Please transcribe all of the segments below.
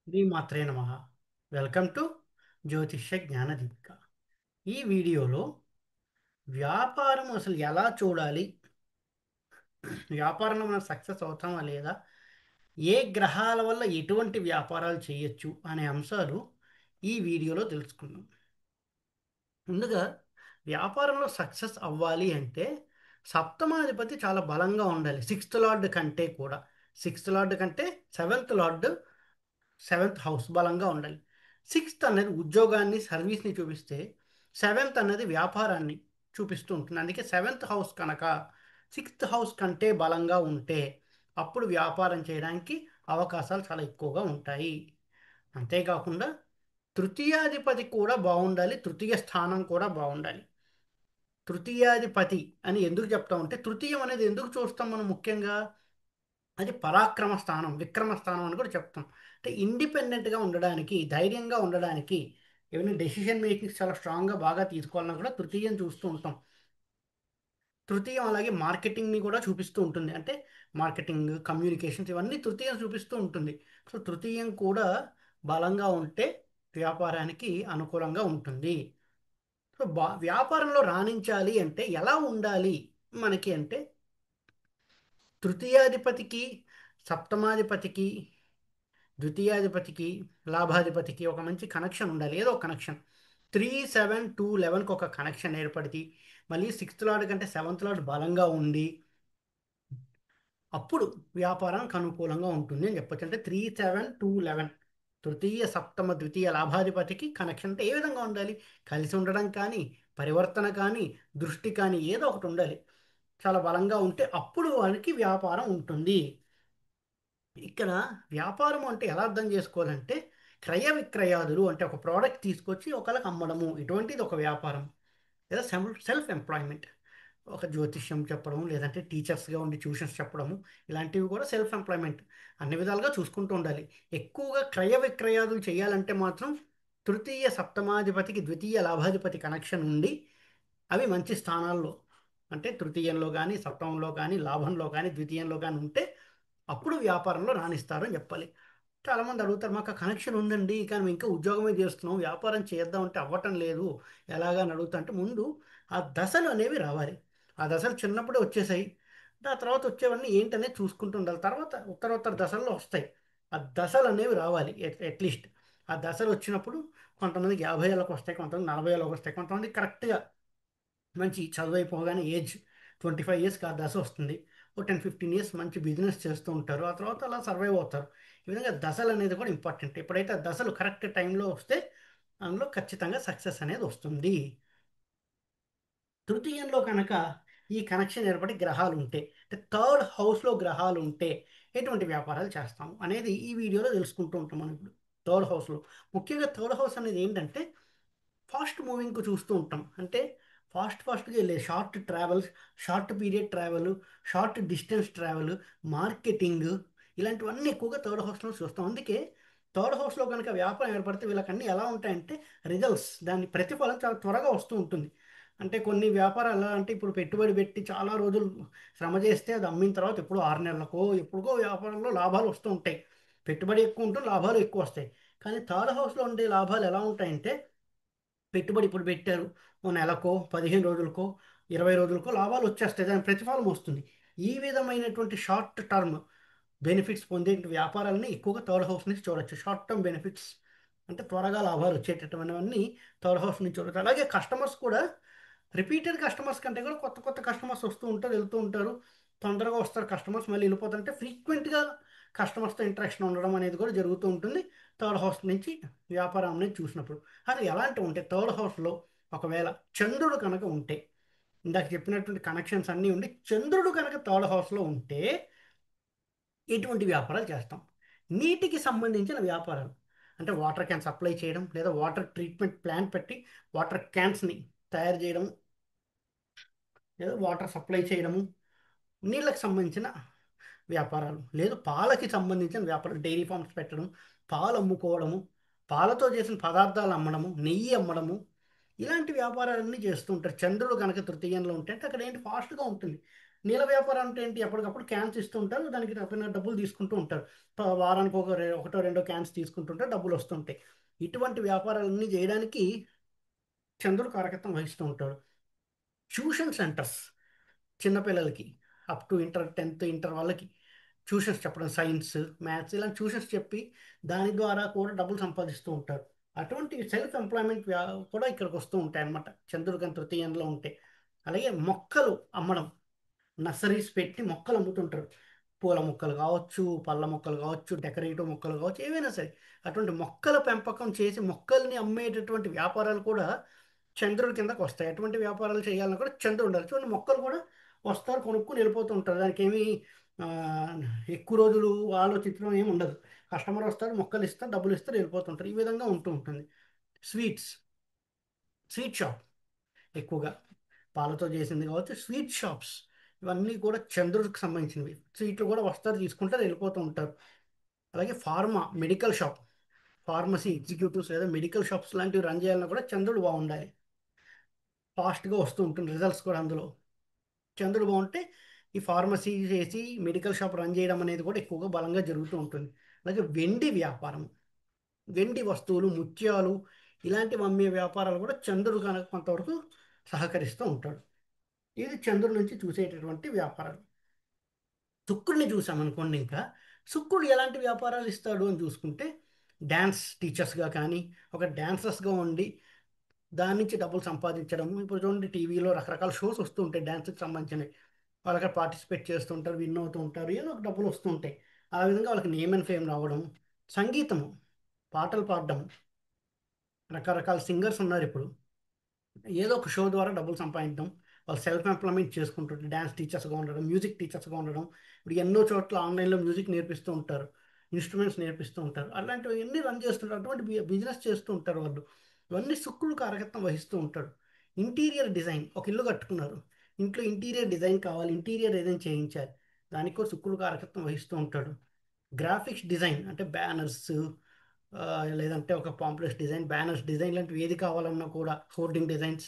శ్రీమాత్రే నమః. Welcome to జ్యోతిష్య జ్ఞానదీపిక. ఈ వీడియోలో వ్యాపారం అసలు ఎలా చూడాలి, వ్యాపారంలో మనం సక్సెస్ అవుతామా లేదా, ఏ గ్రహాల వల్ల ఎటువంటి వ్యాపారాలు చేయొచ్చు అనే అంశాలు ఈ వీడియోలో తెలుసుకుందాం. ముందుగా వ్యాపారంలో సక్సెస్ అవ్వాలి అంటే సప్తమాధిపతి చాలా బలంగా ఉండాలి. సిక్స్త్ లార్డ్ కంటే కూడా, సిక్స్త్ లార్డ్ కంటే సెవెంత్ లార్డ్, సెవెంత్ హౌస్ బలంగా ఉండాలి. సిక్స్త్ అనేది ఉద్యోగాన్ని, సర్వీస్ని చూపిస్తే సెవెంత్ అనేది వ్యాపారాన్ని చూపిస్తూ ఉంటుంది. అందుకే సెవెంత్ హౌస్ కనుక సిక్స్త్ హౌస్ కంటే బలంగా ఉంటే అప్పుడు వ్యాపారం చేయడానికి అవకాశాలు చాలా ఎక్కువగా ఉంటాయి. అంతేకాకుండా తృతీయాధిపతి కూడా బాగుండాలి, తృతీయ స్థానం కూడా బాగుండాలి. తృతీయాధిపతి అని ఎందుకు చెప్తామంటే, తృతీయం అనేది ఎందుకు చూస్తాం మనం ముఖ్యంగా, అది పరాక్రమ స్థానం, విక్రమ స్థానం అని కూడా చెప్తాం. అంటే ఇండిపెండెంట్గా ఉండడానికి, ధైర్యంగా ఉండడానికి, ఏమైనా డెసిషన్ మేకింగ్స్ చాలా స్ట్రాంగ్గా బాగా తీసుకోవాలన్నా కూడా తృతీయం చూస్తూ ఉంటాం. తృతీయం అలాగే మార్కెటింగ్ని కూడా చూపిస్తూ ఉంటుంది. అంటే మార్కెటింగ్, కమ్యూనికేషన్స్ ఇవన్నీ తృతీయం చూపిస్తూ ఉంటుంది. సో తృతీయం కూడా బలంగా ఉంటే వ్యాపారానికి అనుకూలంగా ఉంటుంది. సో వ్యాపారంలో రాణించాలి అంటే ఎలా ఉండాలి మనకి అంటే, తృతీయాధిపతికి, సప్తమాధిపతికి, ద్వితీయాధిపతికి, లాభాధిపతికి ఒక మంచి కనెక్షన్ ఉండాలి. ఏదో ఒక కనెక్షన్ 3 7 2 11కి ఒక కనెక్షన్ ఏర్పడితే, మళ్ళీ సిక్స్త్ లార్డ్ కంటే సెవెంత్ లార్డ్ బలంగా ఉండి అప్పుడు వ్యాపారానికి అనుకూలంగా ఉంటుంది అని చెప్పొచ్చు. అంటే 3 7 2 11 తృతీయ సప్తమ ద్వితీయ లాభాధిపతికి కనెక్షన్ అంటే ఏ విధంగా ఉండాలి, కలిసి ఉండడం కానీ, పరివర్తన కానీ, దృష్టి కానీ ఏదో ఒకటి ఉండాలి. చాలా బలంగా ఉంటే అప్పుడు వానికి వ్యాపారం ఉంటుంది. ఇక్కడ వ్యాపారం అంటే ఎలా అర్థం చేసుకోవాలంటే, క్రయ విక్రయాదులు అంటే ఒక ప్రోడక్ట్ తీసుకొచ్చి ఒకళ్ళకి అమ్మడము, ఇటువంటిది ఒక వ్యాపారం. లేదా సెల్ఫ్ ఎంప్లాయ్మెంట్, ఒక జ్యోతిష్యం చెప్పడం, లేదంటే టీచర్స్గా ఉండి ట్యూషన్స్ చెప్పడము, ఇలాంటివి కూడా సెల్ఫ్ ఎంప్లాయ్మెంట్. అన్ని విధాలుగా చూసుకుంటూ ఉండాలి. ఎక్కువగా క్రయ విక్రయాదులు చేయాలంటే మాత్రం తృతీయ సప్తమాధిపతికి ద్వితీయ లాభాధిపతి కనెక్షన్ ఉండి అవి మంచి స్థానాల్లో, అంటే తృతీయంలో కానీ, సప్తమంలో కానీ, లాభంలో కానీ, ద్వితీయంలో కానీ ఉంటే అప్పుడు వ్యాపారంలో రాణిస్తారు అని చెప్పాలి. చాలామంది అడుగుతారు, మాకు కనెక్షన్ ఉందండి కానీ మేము ఇంకా ఉద్యోగమే చేస్తున్నాం, వ్యాపారం చేద్దాం అంటే అవ్వటం లేదు, ఎలాగా అని అడుగుతా అంటే, ముందు ఆ దశలు అనేవి రావాలి. ఆ దశలు చిన్నప్పుడే వచ్చేసాయి, ఆ తర్వాత వచ్చేవన్నీ ఏంటనేది చూసుకుంటూ ఉండాలి. తర్వాత ఉత్తరోత్తర దశల్లో వస్తాయి. ఆ దశలు అనేవి రావాలి అట్లీస్ట్. ఆ దశలు వచ్చినప్పుడు కొంతమందికి 50 ఏళ్ళకి వస్తాయి, కొంతమంది 40 ఏళ్ళకి వస్తాయి, కొంతమంది కరెక్ట్గా మంచి చదువు అయిపోగానే ఏజ్ 25 ఇయర్స్కి ఆ దశ వస్తుంది. ఓ 10 15 ఇయర్స్ మంచి బిజినెస్ చేస్తూ ఉంటారు, ఆ తర్వాత అలా సర్వైవ్ అవుతారు. ఈ విధంగా దశలు అనేది కూడా ఇంపార్టెంట్. ఎప్పుడైతే ఆ దశలు కరెక్ట్ టైంలో వస్తే అందులో ఖచ్చితంగా సక్సెస్ అనేది వస్తుంది. తృతీయంలో కనుక ఈ కనెక్షన్ ఏర్పడి గ్రహాలు ఉంటే, అంటే థర్డ్ హౌస్లో గ్రహాలు ఉంటే ఎటువంటి వ్యాపారాలు చేస్తాం అనేది ఈ వీడియోలో తెలుసుకుంటూ ఉంటాం మనం ఇప్పుడు. థర్డ్ హౌస్లో ముఖ్యంగా, థర్డ్ హౌస్ అనేది ఏంటంటే ఫాస్ట్ మూవింగ్కి చూస్తూ ఉంటాం. అంటే ఫాస్ట్గా వెళ్ళే short travels, short period travel, short distance travel, marketing, ఇలాంటివన్నీ ఎక్కువగా థర్డ్ హౌస్లో చూస్తాం. అందుకే థర్డ్ హౌస్లో కనుక వ్యాపారం ఏర్పడితే వీళ్ళకన్నీ ఎలా ఉంటాయంటే, రిజల్ట్స్, దాని ప్రతిఫలం చాలా త్వరగా వస్తూ ఉంటుంది. అంటే కొన్ని వ్యాపారాలు ఎలా అంటే, ఇప్పుడు పెట్టుబడి పెట్టి చాలా రోజులు శ్రమ చేస్తే అది అమ్మిన తర్వాత ఎప్పుడో 6 నెలలకో ఎప్పుడుకో వ్యాపారంలో లాభాలు వస్తూ ఉంటాయి. పెట్టుబడి ఎక్కువ ఉంటుంది, లాభాలు ఎక్కువ వస్తాయి. కానీ థర్డ్ హౌస్లో ఉండే లాభాలు ఎలా ఉంటాయంటే, పెట్టుబడి ఇప్పుడు పెట్టారు, ఓ నెలకో 15 రోజులకో 20 రోజులకో లాభాలు వచ్చేస్తాయి, దాని ప్రతిఫలం వస్తుంది. ఈ విధమైనటువంటి షార్ట్ టర్మ్ బెనిఫిట్స్ పొందే వ్యాపారాలని ఎక్కువగా థర్డ్ హౌస్ నుంచి చూడొచ్చు. షార్ట్ టర్మ్ బెనిఫిట్స్ అంటే త్వరగా లాభాలు వచ్చేటటువంటివన్నీ థర్డ్ హౌస్ నుంచి చూడొచ్చు. అలాగే కస్టమర్స్ కూడా రిపీటెడ్ కస్టమర్స్ కంటే కూడా కొత్త కొత్త కస్టమర్స్ వస్తూ ఉంటారు, వెళ్తూ ఉంటారు. తొందరగా వస్తారు కస్టమర్స్, మళ్ళీ వెళ్ళిపోతారంటే ఫ్రీక్వెంట్గా కస్టమర్స్తో ఇంటరాక్షన్ ఉండడం అనేది కూడా జరుగుతూ ఉంటుంది థర్డ్ హౌస్ నుంచి వ్యాపారం అనేది చూసినప్పుడు. అది ఎలాంటి ఉంటే, థర్డ్ హౌస్లో ఒకవేళ చంద్రుడు కనుక ఉంటే, ఇందాక చెప్పినటువంటి కనెక్షన్స్ అన్నీ ఉండి చంద్రుడు కనుక థర్డ్ హౌస్లో ఉంటే ఎటువంటి వ్యాపారాలు చేస్తాం. నీటికి సంబంధించిన వ్యాపారాలు, అంటే వాటర్ క్యాన్ సప్లై చేయడం, లేదా వాటర్ ట్రీట్మెంట్ ప్లాంట్ పెట్టి వాటర్ క్యాన్స్ని తయారు చేయడం, లేదా వాటర్ సప్లై చేయడము, నీళ్ళకి సంబంధించిన వ్యాపారాలు, లేదు పాలకి సంబంధించిన వ్యాపారాలు, డైరీ ఫార్మ్స్ పెట్టడం, పాలు అమ్ముకోవడము, పాలతో చేసిన పదార్థాలు అమ్మడము, నెయ్యి అమ్మడము, ఇలాంటి వ్యాపారాలన్నీ చేస్తూ ఉంటారు. చంద్రుడు కనుక తృతీయంలో ఉంటే అంటే అక్కడ ఏంటి ఫాస్ట్గా ఉంటుంది. నీళ్ళ వ్యాపారం అంటే ఏంటి? ఎప్పటికప్పుడు క్యాన్స్ ఇస్తూ ఉంటారు, దానికి తగిన డబ్బులు తీసుకుంటూ ఉంటారు. వారానికి ఒకటో రెండో క్యాన్స్ తీసుకుంటుంటే డబ్బులు వస్తుంటాయి. ఇటువంటి వ్యాపారాలన్నీ చేయడానికి చంద్రుడు కారకత్వం వహిస్తూ ఉంటాడు. ట్యూషన్ సెంటర్స్ చిన్నపిల్లలకి up to inter, 10th inter వాళ్ళకి ట్యూషన్స్ చెప్పడం, సైన్స్, మ్యాథ్స్ ఇలా ట్యూషన్స్ చెప్పి దాని ద్వారా కూడా డబ్బులు సంపాదిస్తూ ఉంటారు. అటువంటి సెల్ఫ్ ఎంప్లాయ్మెంట్ కూడా ఇక్కడికి వస్తూ ఉంటాయి అన్నమాట చంద్రుడికి తృతీయంలో ఉంటే. అలాగే మొక్కలు అమ్మడం, నర్సరీస్ పెట్టి మొక్కలు అమ్ముతుంటారు. పూల మొక్కలు కావచ్చు, పళ్ళ మొక్కలు కావచ్చు, డెకరేటివ్ మొక్కలు కావచ్చు, ఏవైనా సరే అటువంటి మొక్కల పెంపకం చేసి మొక్కల్ని అమ్మేటటువంటి వ్యాపారాలు కూడా చంద్రుడి కిందకు వస్తాయి. అటువంటి వ్యాపారాలు చేయాలన్నా కూడా చంద్రుడు ఉండాలి. చూడండి, మొక్కలు కూడా వస్తారు, కొనుక్కుని వెళ్ళిపోతూ ఉంటారు. దానికి ఏమి ఆ, ఎక్కువ రోజులు ఆలోచించడం ఏమి ఉండదు. కస్టమర్ వస్తారు, మొక్కలు ఇస్తారు, డబ్బులు ఇస్తారు, వెళ్ళిపోతుంటారు. ఈ విధంగా ఉంటూ ఉంటుంది. స్వీట్స్, స్వీట్ షాప్ ఎక్కువగా పాలతో చేసింది కావచ్చు, స్వీట్ షాప్స్ ఇవన్నీ కూడా చంద్రుడికి సంబంధించినవి. స్వీట్లు కూడా వస్తారు, తీసుకుంటారు, వెళ్ళిపోతూ ఉంటారు. అలాగే pharma, medical shop, pharmacy executives లేదా మెడికల్ షాప్స్ లాంటివి రన్ చేయాలన్నా కూడా చంద్రుడు బాగుండాలి. ఫాస్ట్గా వస్తూ ఉంటుంది రిజల్ట్స్ కూడా అందులో. చంద్రుడు బాగుంటే ఈ ఫార్మసీ చేసి మెడికల్ షాప్ రన్ చేయడం అనేది కూడా ఎక్కువగా బలంగా జరుగుతూ ఉంటుంది. అలాగే వెండి వ్యాపారం, వెండి వస్తువులు, ముత్యాలు ఇలాంటివి అమ్మే వ్యాపారాలు కూడా చంద్రుడు కనుక కొంతవరకు సహకరిస్తూ ఉంటాడు. ఇది చంద్రుడి నుంచి చూసేటటువంటి వ్యాపారాలు. శుక్రుడిని చూసామనుకోండి, ఇంకా శుక్రుడు ఎలాంటి వ్యాపారాలు ఇస్తాడు అని చూసుకుంటే, డ్యాన్స్ టీచర్స్గా కానీ ఒక డాన్సర్స్గా ఉండి దాని నుంచి డబ్బులు సంపాదించడం. ఇప్పుడు చూడండి, టీవీలో రకరకాల షోస్ వస్తూ ఉంటాయి డ్యాన్స్కి సంబంధించినవి. వాళ్ళకి పార్టిసిపేట్ చేస్తూ ఉంటారు, విన్ అవుతూ ఉంటారు, ఏదో ఒక డబ్బులు వస్తూ ఉంటాయి. ఆ విధంగా వాళ్ళకి నేమ్ అండ్ ఫేమ్ రావడం. సంగీతము, పాటలు పాడడం, రకరకాల సింగర్స్ ఉన్నారు ఇప్పుడు, ఏదో ఒక షో ద్వారా డబ్బులు సంపాదించడం. వాళ్ళు సెల్ఫ్ ఎంప్లాయ్మెంట్ చేసుకుంటుంటారు. డ్యాన్స్ టీచర్స్గా ఉండడం, మ్యూజిక్ టీచర్స్గా ఉండడం. ఇప్పుడు ఎన్నో చోట్ల ఆన్లైన్లో మ్యూజిక్ నేర్పిస్తూ ఉంటారు, ఇన్స్ట్రుమెంట్స్ నేర్పిస్తూ ఉంటారు. అలాంటివి ఎన్ని రన్ చేస్తుంటారు, అటువంటి బిజినెస్ చేస్తూ ఉంటారు వాళ్ళు. ఇవన్నీ శుక్రుడు కారకత్వం వహిస్తూ ఉంటాడు. ఇంటీరియర్ డిజైన్, ఒక ఇల్లు కట్టుకున్నారు, ఇంట్లో ఇంటీరియర్ డిజైన్ కావాలి, ఇంటీరియర్ డిజైన్ చేయించాలి, దానికి కూడా శుక్రుడు కారకత్వం వహిస్తూ ఉంటాడు. గ్రాఫిక్స్ డిజైన్ అంటే బ్యానర్స్, లేదంటే ఒక పాంప్లెట్స్ డిజైన్, బ్యానర్స్ డిజైన్ లాంటివి ఏది కావాలన్నా కూడా, హోర్డింగ్ డిజైన్స్,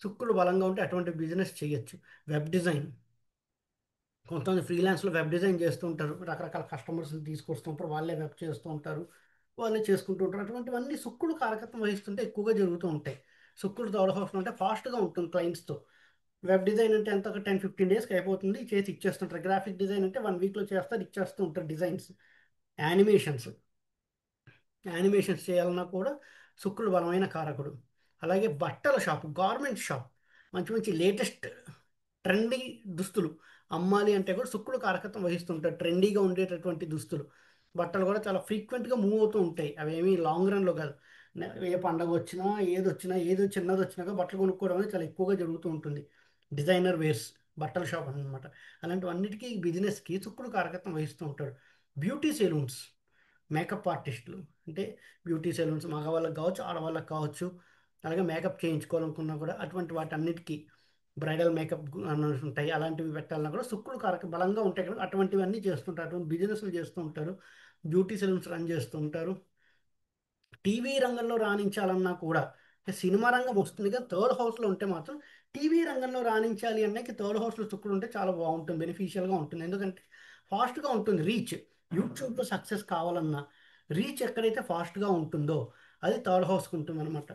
శుక్రుడు బలంగా ఉంటే అటువంటి బిజినెస్ చేయొచ్చు. వెబ్ డిజైన్, కొంతమంది ఫ్రీలాన్స్లో వెబ్ డిజైన్ చేస్తూ ఉంటారు, రకరకాల కస్టమర్స్ని తీసుకొస్తుంటారు, వాళ్ళే వెబ్ చేస్తూ ఉంటారు, వాళ్ళే చేసుకుంటూ ఉంటారు. అటువంటివన్నీ శుక్రుడు కారకత్వం వహిస్తుంటే ఎక్కువగా జరుగుతూ ఉంటాయి. శుక్రుడు థర్డ్ హౌస్లో ఉంటే ఫాస్ట్గా ఉంటుంది క్లయింట్స్తో. వెబ్ డిజైన్ అంటే ఎంత, ఒక 10-15 డేస్కి అయిపోతుంది, చేసి ఇచ్చేస్తుంటారు. గ్రాఫిక్ డిజైన్ అంటే 1 వీక్లో చేస్తారు, ఇచ్చేస్తూ ఉంటారు డిజైన్స్. యానిమేషన్స్, యానిమేషన్స్ చేయాలన్నా కూడా శుక్రుడు బలమైన కారకుడు. అలాగే బట్టల షాప్, గార్మెంట్ షాప్, మంచి మంచి లేటెస్ట్ ట్రెండీ దుస్తులు అమ్మాలి అంటే కూడా శుక్రుడు కారకత్వం వహిస్తుంటాడు. ట్రెండీగా ఉండేటటువంటి దుస్తులు, బట్టలు కూడా చాలా ఫ్రీక్వెంట్గా మూవ్ అవుతూ ఉంటాయి. అవేమీ లాంగ్ రన్లో కాదు. ఏ పండగ వచ్చినా, ఏది వచ్చినా, ఏది చిన్నది వచ్చినా కూడా బట్టలు కొనుక్కోవడం అనేది చాలా ఎక్కువగా జరుగుతూ ఉంటుంది. డిజైనర్ వేర్స్, బట్టల షాప్ అన్నమాట. అలాంటివన్నిటికీ బిజినెస్కి శుక్రుడు కారకత్వం వహిస్తూ ఉంటాడు. బ్యూటీ సెలూన్స్, మేకప్ ఆర్టిస్టులు అంటే బ్యూటీ సెలూన్స్ మగవాళ్ళకి కావచ్చు, ఆడవాళ్ళకి కావచ్చు. అలాగే మేకప్ చేయించుకోవాలనుకున్నా కూడా అటువంటి వాటన్నిటికీ బ్రైడల్ మేకప్ ఉంటాయి, అలాంటివి పెట్టాలన్నా కూడా శుక్రుడు కారక బలంగా ఉంటాయి కదా, అటువంటివన్నీ చేస్తుంటారు, అటువంటి బిజినెస్లు చేస్తూ ఉంటారు, బ్యూటీ సెలూన్స్ రన్ చేస్తూ ఉంటారు. టీవీ రంగంలో రాణించాలన్నా కూడా, అంటే సినిమా రంగం వస్తుంది కదా, థర్డ్ హౌస్లో ఉంటే మాత్రం టీవీ రంగంలో రాణించాలి అన్నకి థర్డ్ హౌస్లో శుక్రుడు ఉంటే చాలా బాగుంటుంది, బెనిఫిషియల్గా ఉంటుంది. ఎందుకంటే ఫాస్ట్గా ఉంటుంది రీచ్. యూట్యూబ్లో సక్సెస్ కావాలన్నా రీచ్ ఎక్కడైతే ఫాస్ట్గా ఉంటుందో అది థర్డ్ హౌస్కి ఉంటుంది అనమాట.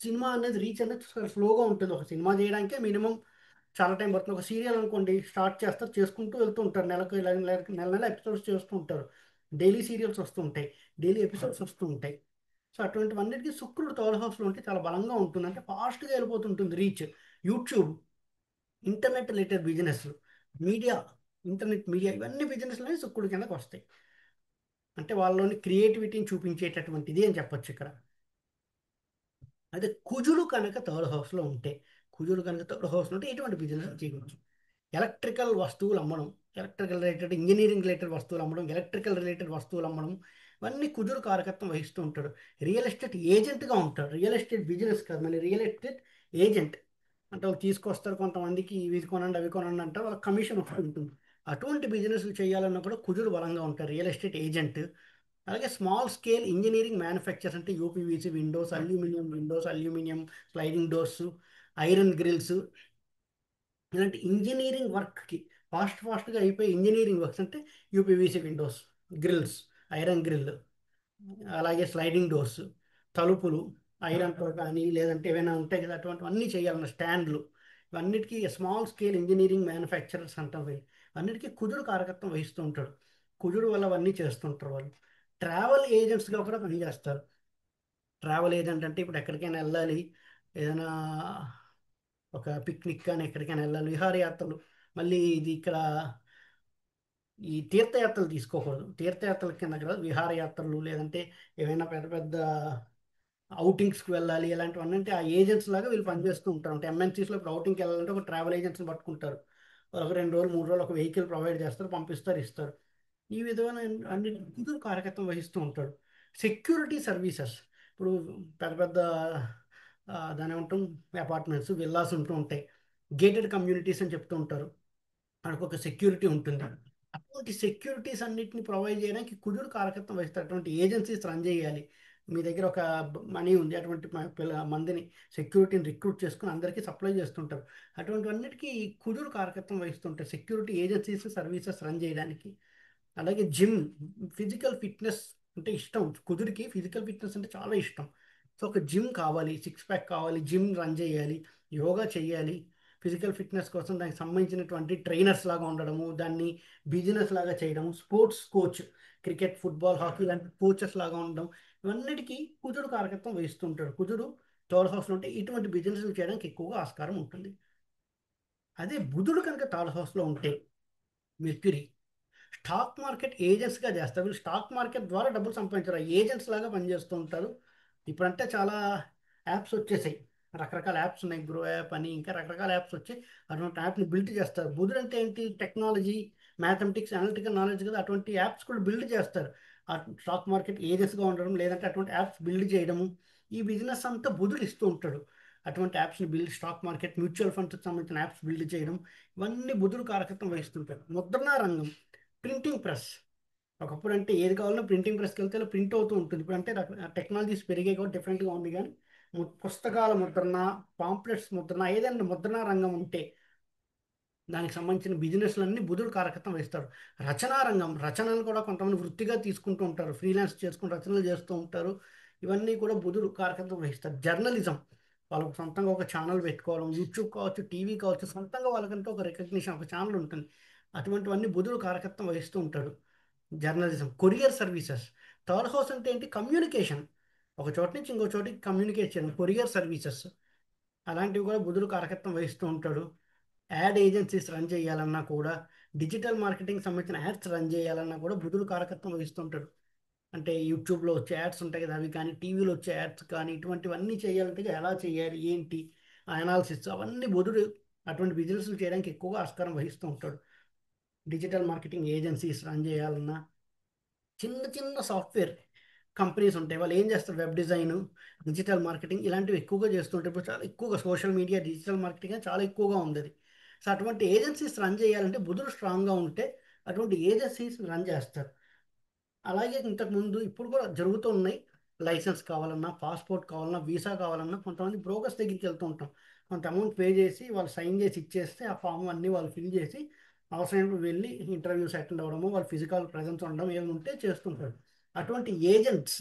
సినిమా అనేది రీచ్ అనేది స్లోగా ఉంటుంది. ఒక సినిమా చేయడానికే మినిమం చాలా టైం పడుతుంది. ఒక సీరియల్ అనుకోండి, స్టార్ట్ చేస్తారు, చేసుకుంటూ వెళ్తూ ఉంటారు, నెలకు నెల నెల ఎపిసోడ్స్ చేస్తూ ఉంటారు, డైలీ సీరియల్స్ వస్తూ ఉంటాయి, డైలీ ఎపిసోడ్స్ వస్తూ ఉంటాయి. సో అటువంటివన్నిటికీ శుక్రుడు థర్డ్ హౌస్లో ఉంటే చాలా బలంగా ఉంటుంది, అంటే ఫాస్ట్గా వెళ్ళిపోతుంటుంది reach. YouTube, internet related business, media, internet media, ఇవన్నీ బిజినెస్లు శుక్రుడి కిందకు వస్తాయి. అంటే వాళ్ళలోని క్రియేటివిటీని చూపించేటటువంటిది అని చెప్పొచ్చు ఇక్కడ. అయితే కుజుడు కనుక థర్డ్ హౌస్లో ఉంటే, కుజుడు కనుక థర్డ్ హౌస్లో ఉంటే ఎటువంటి బిజినెస్ చేయవచ్చు. ఎలక్ట్రికల్ వస్తువులు అమ్మడం, ఎలక్ట్రికల్ రిలేటెడ్, ఇంజనీరింగ్ రిలేటెడ్ వస్తువులు అమ్మడం, ఎలక్ట్రికల్ రిలేటెడ్ వస్తువులు అమ్మడం, ఇవన్నీ కుజుడు కారకత్వం వహిస్తూ ఉంటాడు. రియల్ ఎస్టేట్ ఏజెంట్గా ఉంటాడు. రియల్ ఎస్టేట్ బిజినెస్ కాదు, మళ్ళీ రియల్ ఎస్టేట్ ఏజెంట్ అంటే వాళ్ళు తీసుకొస్తారు, కొంతమందికి ఇవి కొనండి అవి కొనండి అంటారు, వాళ్ళకి కమిషన్ వస్తుంటుంది. అటువంటి బిజినెస్ చేయాలన్నా కూడా కుజుడు బలంగా ఉంటారు, రియల్ ఎస్టేట్ ఏజెంట్. అలాగే స్మాల్ స్కేల్ ఇంజనీరింగ్ మ్యానుఫ్యాక్చర్స్ అంటే UPVC windows, aluminium sliding doors, iron grills, ఇలాంటి ఇంజనీరింగ్ వర్క్కి ఫాస్ట్గా అయిపోయి ఇంజనీరింగ్ వర్క్స్ అంటే UPVC windows, grills, iron grill, అలాగే స్లైడింగ్ డోర్స్, తలుపులు ఐరన్తో కానీ లేదంటే ఏమైనా ఉంటాయి కదా అటువంటివన్నీ చేయాలన్న స్టాండ్లు, ఇవన్నిటికీ స్మాల్ స్కేల్ ఇంజనీరింగ్ మ్యానుఫ్యాక్చరర్స్ అంటాం వీళ్ళు. అన్నిటికీ కుజుడు కారకత్వం వహిస్తూ ఉంటాడు. కుజుడు వల్ల అవన్నీ చేస్తుంటారు వాళ్ళు. ట్రావెల్ ఏజెంట్స్గా కూడా పనిచేస్తారు. ట్రావెల్ ఏజెంట్ అంటే ఇప్పుడు ఎక్కడికైనా వెళ్ళాలి, ఏదైనా ఒక పిక్నిక్ కానీ ఎక్కడికైనా వెళ్ళాలి, విహారయాత్రలు. మళ్ళీ ఇది ఇక్కడ ఈ తీర్థయాత్రలు తీసుకోకూడదు. తీర్థయాత్రల కింద కదా విహారయాత్రలు, లేదంటే ఏమైనా పెద్ద పెద్ద అవుటింగ్స్కి వెళ్ళాలి ఇలాంటివన్నీ అంటే ఆ ఏజెంట్స్ లాగా వీళ్ళు పనిచేస్తూ ఉంటారు. అంటే ఎంఎన్సీస్లో ఇప్పుడు అవుటింగ్కి వెళ్ళాలంటే ఒక ట్రావెల్ ఏజెంట్స్ని పట్టుకుంటారు. ఒక 2 రోజులు 3 రోజులు ఒక వెహికల్ ప్రొవైడ్ చేస్తారు, పంపిస్తారు, ఇస్తారు. ఈ విధమైన అన్ని కుదురు కారకత్వం వహిస్తూ ఉంటాడు. సెక్యూరిటీ సర్వీసెస్, ఇప్పుడు పెద్ద పెద్ద దాని ఏమంటాం, అపార్ట్మెంట్స్ విల్లాస్ ఉంటూ ఉంటాయి. గేటెడ్ కమ్యూనిటీస్ అని చెప్తూ ఉంటారు. మనకు ఒక సెక్యూరిటీ ఉంటుంది. అటువంటి సెక్యూరిటీస్ అన్నిటిని ప్రొవైడ్ చేయడానికి కుజుడు కారకత్వం వహిస్తారు. అటువంటి ఏజెన్సీస్ రన్ చేయాలి. మీ దగ్గర ఒక మనీ ఉంది, అటువంటి మందిని సెక్యూరిటీని రిక్రూట్ చేసుకుని అందరికీ సప్లై చేస్తుంటారు. అటువంటివన్నిటికీ కుజుడు కారకత్వం వహిస్తుంటారు సెక్యూరిటీ ఏజెన్సీస్ సర్వీసెస్ రన్ చేయడానికి. అలాగే జిమ్, ఫిజికల్ ఫిట్నెస్ అంటే ఇష్టం. కుదురికి ఫిజికల్ ఫిట్నెస్ అంటే చాలా ఇష్టం. సో ఒక జిమ్ కావాలి, సిక్స్ ప్యాక్ కావాలి, జిమ్ రన్ చేయాలి, యోగా చేయాలి. ఫిజికల్ ఫిట్నెస్ కోసం దానికి సంబంధించినటువంటి ట్రైనర్స్ లాగా ఉండడము, దాన్ని బిజినెస్ లాగా చేయడము, sports coach, cricket, football, hockey లాంటి కోచెస్ లాగా ఉండడం, ఇవన్నిటికీ కుజుడు కారకత్వం వహిస్తుంటాడు. కుజుడు థర్డ్ హౌస్లో ఉంటే ఇటువంటి బిజినెస్లు చేయడానికి ఎక్కువగా ఆస్కారం ఉంటుంది. అదే బుధుడు కనుక థర్డ్ హౌస్లో ఉంటే మెర్క్యూరీ స్టాక్ మార్కెట్ ఏజెంట్స్గా చేస్తారు. వీళ్ళు స్టాక్ మార్కెట్ ద్వారా డబ్బులు సంపాదించారు, ఏజెంట్స్ లాగా పనిచేస్తూ ఉంటారు. ఇప్పుడంటే చాలా యాప్స్ వచ్చేసాయి, రకరకాల యాప్స్ ఉన్నాయి, గ్రో యాప్ అని ఇంకా రకరకాల యాప్స్ వచ్చి అటువంటి యాప్ని బిల్డ్ చేస్తారు. బుధుడు అంటే ఏంటి, టెక్నాలజీ, మ్యాథమెటిక్స్, అనలిటికల్ నాలెడ్జ్ కదా, అటువంటి యాప్స్ కూడా బిల్డ్ చేస్తారు. ఆ స్టాక్ మార్కెట్ ఏజెంట్స్గా ఉండడం, లేదంటే అటువంటి యాప్స్ బిల్డ్ చేయడము, ఈ బిజినెస్ అంతా బుధుడు ఇస్తూ ఉంటాడు. అటువంటి యాప్స్ని బిల్డ్, స్టాక్ మార్కెట్, మ్యూచువల్ ఫండ్స్కి సంబంధించిన యాప్స్ బిల్డ్ చేయడం, ఇవన్నీ బుధుడు కారకత్వం వహిస్తుంటారు. ముద్రణా రంగం, ప్రింటింగ్ ప్రెస్. ఒకప్పుడు అంటే ఏది కావాలన్నా ప్రింటింగ్ ప్రెస్కి వెళ్తే ప్రింట్ అవుతూ ఉంటుంది. ఇప్పుడు అంటే టెక్నాలజీస్ పెరిగాయి కాబట్టి డిఫరెంట్గా ఉంది. కానీ పుస్తకాల ముద్రణ, పాంప్లెట్స్ ముద్రణ, ఏదైనా ముద్రణా రంగం ఉంటే దానికి సంబంధించిన బిజినెస్లన్నీ బుధుడు కారకత్వం వహిస్తాడు. రచనా రంగం, రచనలు కూడా కొంతమంది వృత్తిగా తీసుకుంటూ ఉంటారు, ఫ్రీలాన్స్ చేసుకుని రచనలు చేస్తూ ఉంటారు. ఇవన్నీ కూడా బుధుడు కారకత్వం వహిస్తారు. జర్నలిజం, వాళ్ళకు సొంతంగా ఒక ఛానల్ పెట్టుకోవడం, యూట్యూబ్ కావచ్చు, టీవీ కావచ్చు, సొంతంగా వాళ్ళకంటే ఒక రికగ్నిషన్, ఒక ఛానల్ ఉంటుంది. అటువంటివన్నీ బుధుడు కారకత్వం వహిస్తూ ఉంటాడు. Journalism, courier services. Third house అంటే ఏంటి, కమ్యూనికేషన్, ఒక చోట నుంచి ఇంకో చోటికి కమ్యూనికేట్ చేయడం, కొరియర్ సర్వీసెస్. అలాంటివి కూడా బుధుడు కారకత్వం వహిస్తూ ఉంటాడు. యాడ్ ఏజెన్సీస్ రన్ చేయాలన్నా కూడా, డిజిటల్ మార్కెటింగ్ సంబంధించిన యాడ్స్ రన్ చేయాలన్నా కూడా బుధుడు కారకత్వం వహిస్తుంటాడు. అంటే యూట్యూబ్లో వచ్చే యాడ్స్ ఉంటాయి కదా, అవి కానీ టీవీలో వచ్చే యాడ్స్ కానీ ఇటువంటివన్నీ చేయాలంటే ఎలా చేయాలి, ఏంటి అనాలిసిస్, అవన్నీ బుధుడు అటువంటి బిజినెస్లు చేయడానికి ఎక్కువగా ఆస్కారం వహిస్తూ ఉంటాడు. డిజిటల్ మార్కెటింగ్ ఏజెన్సీస్ రన్ చేయాలన్నా, చిన్న చిన్న సాఫ్ట్వేర్ కంపెనీస్ ఉంటాయి, వాళ్ళు ఏం చేస్తారు, వెబ్ డిజైన్, డిజిటల్ మార్కెటింగ్ ఇలాంటివి ఎక్కువగా చేస్తుంటారు. ఇప్పుడు చాలా ఎక్కువగా సోషల్ మీడియా, డిజిటల్ మార్కెటింగ్ అని చాలా ఎక్కువగా ఉంది అది. సో అటువంటి ఏజెన్సీస్ రన్ చేయాలంటే బుధుడు స్ట్రాంగ్గా ఉంటే అటువంటి ఏజెన్సీస్ రన్ చేస్తారు. అలాగే ఇంతకుముందు ఇప్పుడు కూడా జరుగుతూ ఉన్నాయి. లైసెన్స్ కావాలన్నా, పాస్పోర్ట్ కావాలన్నా, వీసా కావాలన్నా కొంతమంది బ్రోకర్స్ దగ్గరికి వెళ్తూ ఉంటాం. కొంత అమౌంట్ పే చేసి వాళ్ళు సైన్ చేసి ఇచ్చేస్తే ఆ ఫామ్ అన్నీ వాళ్ళు ఫిల్ చేసి అవసరమైనప్పుడు వెళ్ళి ఇంటర్వ్యూస్ అటెండ్ అవ్వడము, వాళ్ళు ఫిజికల్ ప్రెజెన్స్ ఉండడం ఏమైనా ఉంటే చేస్తుంటారు. అటువంటి ఏజెంట్స్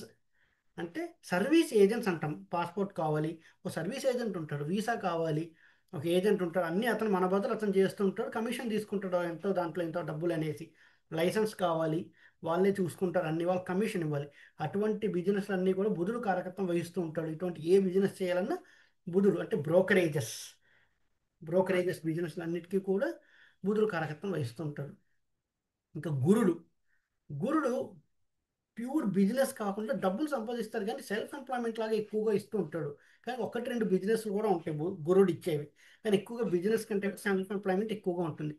అంటే సర్వీస్ ఏజెంట్స్ అంటాం. పాస్పోర్ట్ కావాలి, ఒక సర్వీస్ ఏజెంట్ ఉంటాడు. వీసా కావాలి, ఒక ఏజెంట్ ఉంటాడు. అన్నీ అతను మన బదులు అతను చేస్తుంటాడు, కమిషన్ తీసుకుంటాడు ఎంతో, దాంట్లో ఎంతో డబ్బులు అనేసి. లైసెన్స్ కావాలి, వాళ్ళే చూసుకుంటారు అన్ని, వాళ్ళు కమిషన్ ఇవ్వాలి. అటువంటి బిజినెస్ అన్నీ కూడా బుధుడు కారకత్వం వహిస్తూ ఉంటాడు. ఇటువంటి ఏ బిజినెస్ చేయాలన్నా బుధుడు అంటే బ్రోకరేజెస్, బ్రోకరేజెస్ బిజినెస్ అన్నిటికీ కూడా బుధుడు కారకత్వం వహిస్తూ ఉంటాడు. ఇంకా గురుడు, గురుడు ప్యూర్ బిజినెస్ కాకుండా డబ్బులు సంపాదిస్తారు కానీ సెల్ఫ్ ఎంప్లాయ్మెంట్ లాగా ఎక్కువగా ఇస్తూ ఉంటాడు. కానీ ఒకటి రెండు బిజినెస్ కూడా ఉంటాయి గురుడు ఇచ్చేవి. కానీ ఎక్కువగా బిజినెస్ కంటే సెల్ఫ్ ఎంప్లాయ్మెంట్ ఎక్కువగా ఉంటుంది.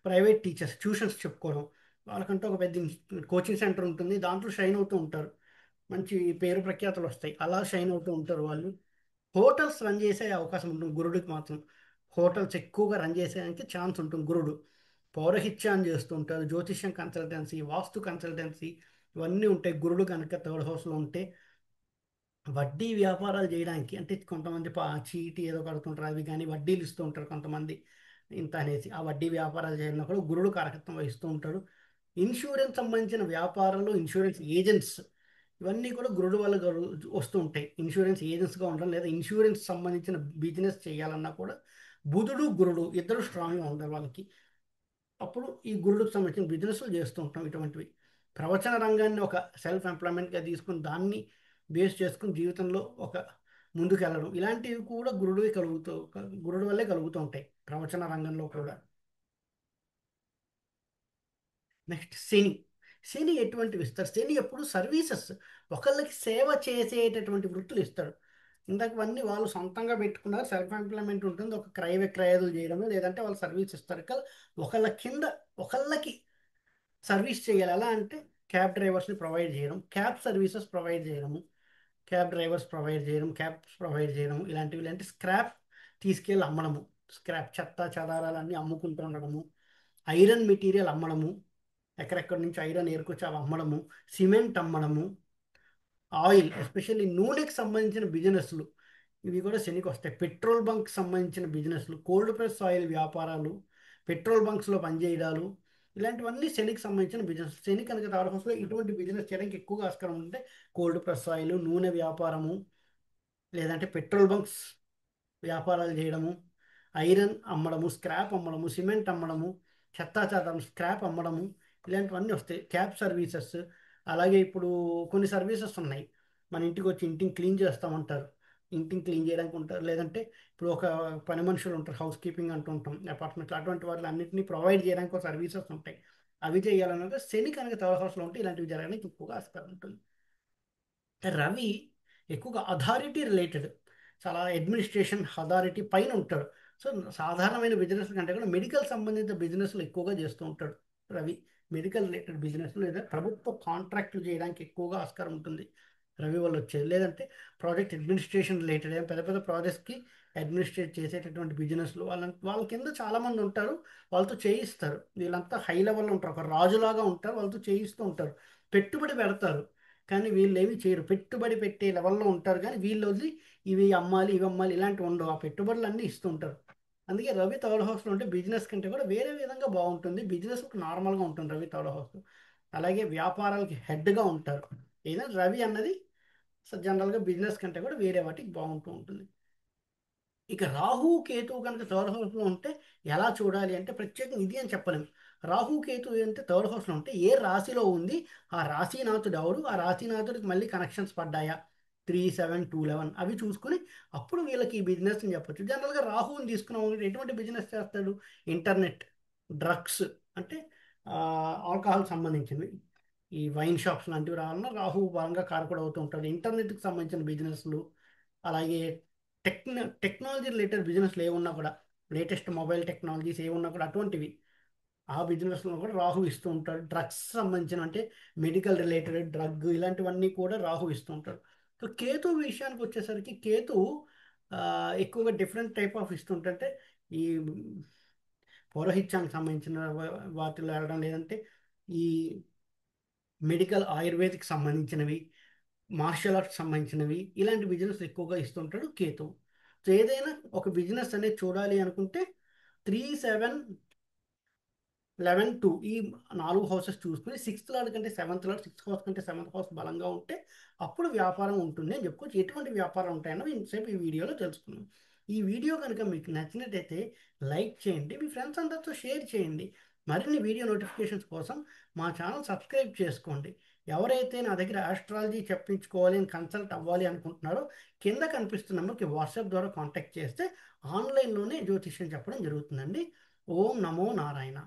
ప్రైవేట్ టీచర్స్, ట్యూషన్స్ చెప్పుకోవడం, వాళ్ళకంటే ఒక పెద్ద కోచింగ్ సెంటర్ ఉంటుంది, దాంట్లో షైన్ అవుతూ ఉంటారు, మంచి పేరు ప్రఖ్యాతులు వస్తాయి, అలా షైన్ అవుతూ ఉంటారు వాళ్ళు. హోటల్స్ రన్ చేసే అవకాశం ఉంటుంది గురుడికి మాత్రం. హోటల్స్ ఎక్కువగా రన్ చేసేదానికి ఛాన్స్ ఉంటుంది గురుడు. పౌరహిత్యాన్ని చేస్తూ ఉంటారు, జ్యోతిష్యం కన్సల్టెన్సీ, వాస్తు కన్సల్టెన్సీ, ఇవన్నీ ఉంటాయి గురుడు కనుక థర్డ్ హౌస్లో ఉంటే. వడ్డీ వ్యాపారాలు చేయడానికి అంటే కొంతమంది చీటీ ఏదో కడుతుంటారు, అవి కానీ వడ్డీలు ఇస్తూ ఉంటారు కొంతమంది. ఇంత అనేసి. ఆ వడ్డీ వ్యాపారాలు చేయాలన్నా కూడా గురుడు కారకత్వం వహిస్తూ ఉంటాడు. ఇన్సూరెన్స్ సంబంధించిన వ్యాపారాలు, ఇన్సూరెన్స్ ఏజెంట్స్, ఇవన్నీ కూడా గురుడు వల్ల వస్తూ ఉంటాయి. ఇన్సూరెన్స్ ఏజెంట్స్గా ఉండడం, లేదా ఇన్సూరెన్స్ సంబంధించిన బిజినెస్ చేయాలన్నా కూడా బుధుడు గురుడు ఇద్దరు స్ట్రాంగ్గా ఉంటారు వాళ్ళకి. అప్పుడు ఈ గురుడుకు సంబంధించిన బిజినెస్లు చేస్తూ ఉంటాం ఇటువంటివి. ప్రవచన రంగాన్ని ఒక సెల్ఫ్ ఎంప్లాయ్మెంట్గా తీసుకుని దాన్ని బేస్ చేసుకుని జీవితంలో ఒక ముందుకు వెళ్ళడం, ఇలాంటివి కూడా గురుడు వల్లే కలుగుతూ ఉంటాయి ప్రవచన రంగంలో కూడా. నెక్స్ట్ శని. శని ఎటువంటివి ఇస్తారు? శని ఎప్పుడు సర్వీసెస్, ఒకళ్ళకి సేవ చేసేటటువంటి వృత్తులు ఇస్తాడు. ఇందాకవన్నీ వాళ్ళు సొంతంగా పెట్టుకున్నారు, సెల్ఫ్ ఎంప్లాయ్మెంట్ ఉంటుంది, ఒక క్రయ విక్రయాలు చేయడము, లేదంటే వాళ్ళు సర్వీస్ ఇస్తారు. ఒకళ్ళ కింద ఒకళ్ళకి సర్వీస్ చేయాలి. ఎలా అంటే క్యాబ్ డ్రైవర్స్ని ప్రొవైడ్ చేయడం, క్యాబ్ సర్వీసెస్ ప్రొవైడ్ చేయడము, క్యాబ్ డ్రైవర్స్ ప్రొవైడ్ చేయడం, క్యాబ్స్ ప్రొవైడ్ చేయడం, ఇలాంటివి. ఇలాంటి స్క్రాప్ తీసుకెళ్ళి అమ్మడము, స్క్రాప్ చెత్త చెదారాలన్నీ అమ్ముకుంటూ ఉండడము, ఐరన్ మెటీరియల్ అమ్మడము, ఎక్కడెక్కడి నుంచి ఐరన్ ఏరుకొచ్చి అవి అమ్మడము, సిమెంట్ అమ్మడము, ఆయిల్ ఎస్పెషల్లీ నూనెకి సంబంధించిన బిజినెస్లు, ఇవి కూడా శనికి వస్తాయి. పెట్రోల్ బంక్ సంబంధించిన బిజినెస్లు, కోల్డ్ ప్రెస్ ఆయిల్ వ్యాపారాలు, పెట్రోల్ బంక్స్లో పనిచేయడాలు, ఇలాంటివన్నీ శనికి సంబంధించిన బిజినెస్. శని కనుక థర్డ్ హౌస్లో ఇటువంటి బిజినెస్ చేయడానికి ఎక్కువగా ఆస్కారం ఉంటే కోల్డ్ ప్రెస్ ఆయిల్, నూనె వ్యాపారము, లేదంటే పెట్రోల్ బంక్స్ వ్యాపారాలు చేయడము, ఐరన్ అమ్మడము, స్క్రాప్ అమ్మడము, సిమెంట్ అమ్మడము, చెత్తా చెదారం స్క్రాప్ అమ్మడము, ఇలాంటివన్నీ వస్తాయి. Cab services. అలాగే ఇప్పుడు కొన్ని సర్వీసెస్ ఉన్నాయి, మన ఇంటికి వచ్చి ఇంటిని క్లీన్ చేస్తామంటారు, ఇంటిని క్లీన్ చేయడానికి ఉంటారు. లేదంటే ఇప్పుడు ఒక పని మనుషులు ఉంటారు, హౌస్ కీపింగ్ అంటూ ఉంటాం అపార్ట్మెంట్లో, అటువంటి వాళ్ళు అన్నింటినీ ప్రొవైడ్ చేయడానికి ఒక సర్వీసెస్ ఉంటాయి. అవి చేయాలన్నది శని కనుక థర్డ్ హౌస్లో ఉంటే ఇలాంటివి జరగడానికి ఎక్కువగా ఆస్కారం ఉంటుంది. రవి ఎక్కువగా అథారిటీ రిలేటెడ్, చాలా అడ్మినిస్ట్రేషన్ అథారిటీ పైన ఉంటాడు. సో సాధారణమైన బిజినెస్ కంటే కూడా మెడికల్ సంబంధిత బిజినెస్లు ఎక్కువగా చేస్తూ ఉంటాడు రవి. మెడికల్ రిలేటెడ్ బిజినెస్ లేదా ప్రభుత్వ కాంట్రాక్టులు చేయడానికి ఎక్కువగా ఆస్కారం ఉంటుంది రవి వల్ల వచ్చేది. లేదంటే ప్రాజెక్ట్ అడ్మినిస్ట్రేషన్ రిలేటెడ్ పెద్ద పెద్ద ప్రాజెక్ట్స్కి అడ్మినిస్ట్రేట్ చేసేటటువంటి బిజినెస్లు, వాళ్ళ కింద చాలామంది ఉంటారు, వాళ్ళతో చేయిస్తారు. వీళ్ళంతా హై లెవెల్లో ఉంటారు, ఒక రాజులాగా ఉంటారు, వాళ్ళతో చేయిస్తూ ఉంటారు, పెట్టుబడి పెడతారు. కానీ వీళ్ళు ఏమి చేయరు, పెట్టుబడి పెట్టే లెవెల్లో ఉంటారు. కానీ వీళ్ళు వదిలి ఇవి అమ్మాలి ఇవి అమ్మాలి ఇలాంటివి ఉండవు, ఆ పెట్టుబడులు అన్నీ ఇస్తూ ఉంటారు. అందుకే రవి థర్డ్ హౌస్లో ఉంటే బిజినెస్ కంటే కూడా వేరే విధంగా బాగుంటుంది, బిజినెస్ నార్మల్గా ఉంటుంది రవి థర్డ్ హౌస్. అలాగే వ్యాపారాలకి హెడ్గా ఉంటారు. ఏదైనా రవి అన్నది జనరల్గా బిజినెస్ కంటే కూడా వేరే వాటికి బాగుంటూ ఉంటుంది. ఇక రాహు కేతు కనుక థర్డ్ హౌస్లో ఉంటే ఎలా చూడాలి అంటే ప్రత్యేకంగా ఇది అని చెప్పలేము. రాహు కేతు అంటే థర్డ్ హౌస్లో ఉంటే ఏ రాశిలో ఉంది, ఆ రాశినాథుడు ఎవరు, ఆ రాశినాథుడికి మళ్ళీ కనెక్షన్స్ పడ్డాయా 3, 7, 2, 11 అవి చూసుకుని అప్పుడు వీళ్ళకి ఈ బిజినెస్ అని చెప్పొచ్చు. జనరల్గా రాహుని తీసుకున్నాం అంటే ఎటువంటి బిజినెస్ చేస్తాడు? ఇంటర్నెట్, డ్రగ్స్, అంటే ఆల్కహాల్ సంబంధించినవి, ఈ వైన్ షాప్స్ లాంటివి రావాలన్నా రాహు బలంగా కారకుడు అవుతూ ఉంటాడు. ఇంటర్నెట్కి సంబంధించిన బిజినెస్లు, అలాగే టెక్నాలజీ రిలేటెడ్ బిజినెస్లు ఏమున్నా కూడా, లేటెస్ట్ మొబైల్ టెక్నాలజీస్ ఏమున్నా కూడా అటువంటివి, ఆ బిజినెస్లో కూడా రాహు ఇస్తూ ఉంటాడు. డ్రగ్స్ సంబంధించిన అంటే మెడికల్ రిలేటెడ్ డ్రగ్ ఇలాంటివన్నీ కూడా రాహు ఇస్తూ ఉంటాడు. సో కేతు విషయానికి వచ్చేసరికి కేతు ఎక్కువగా డిఫరెంట్ టైప్ ఆఫ్ ఇస్తుంటే ఈ పౌరోహిత్యానికి సంబంధించిన వాటిలో వెళ్ళడం, లేదంటే ఈ మెడికల్ ఆయుర్వేదిక్ సంబంధించినవి, మార్షల్ ఆర్ట్స్ సంబంధించినవి, ఇలాంటి బిజినెస్ ఎక్కువగా ఇస్తుంటాడు కేతు. సో ఏదైనా ఒక బిజినెస్ అనేది చూడాలి అనుకుంటే 3, 7, 11, 2 ఈ 4 హౌసెస్ చూసుకుని సిక్స్త్ లార్డ్ కంటే సెవెంత్ లార్డ్, సిక్స్త్ హౌస్ కంటే సెవెంత్ హౌస్ బలంగా ఉంటే అప్పుడు వ్యాపారం ఉంటుంది అని చెప్పుకోవచ్చు. ఎటువంటి వ్యాపారం ఉంటాయన్నో ఇంతసేపు ఈ వీడియోలో తెలుసుకున్నాం. ఈ వీడియో కనుక మీకు నచ్చినట్టయితే లైక్ చేయండి, మీ ఫ్రెండ్స్ అందరితో షేర్ చేయండి. మరిన్ని వీడియో నోటిఫికేషన్స్ కోసం మా ఛానల్ సబ్స్క్రైబ్ చేసుకోండి. ఎవరైతే నా దగ్గర ఆస్ట్రాలజీ చెప్పించుకోవాలి అని కన్సల్ట్ అవ్వాలి అనుకుంటున్నారో కింద కనిపిస్తున్న నెంబర్కి వాట్సాప్ ద్వారా కాంటాక్ట్ చేస్తే ఆన్లైన్లోనే జ్యోతిష్యం చెప్పడం జరుగుతుందండి. ఓం నమో నారాయణ.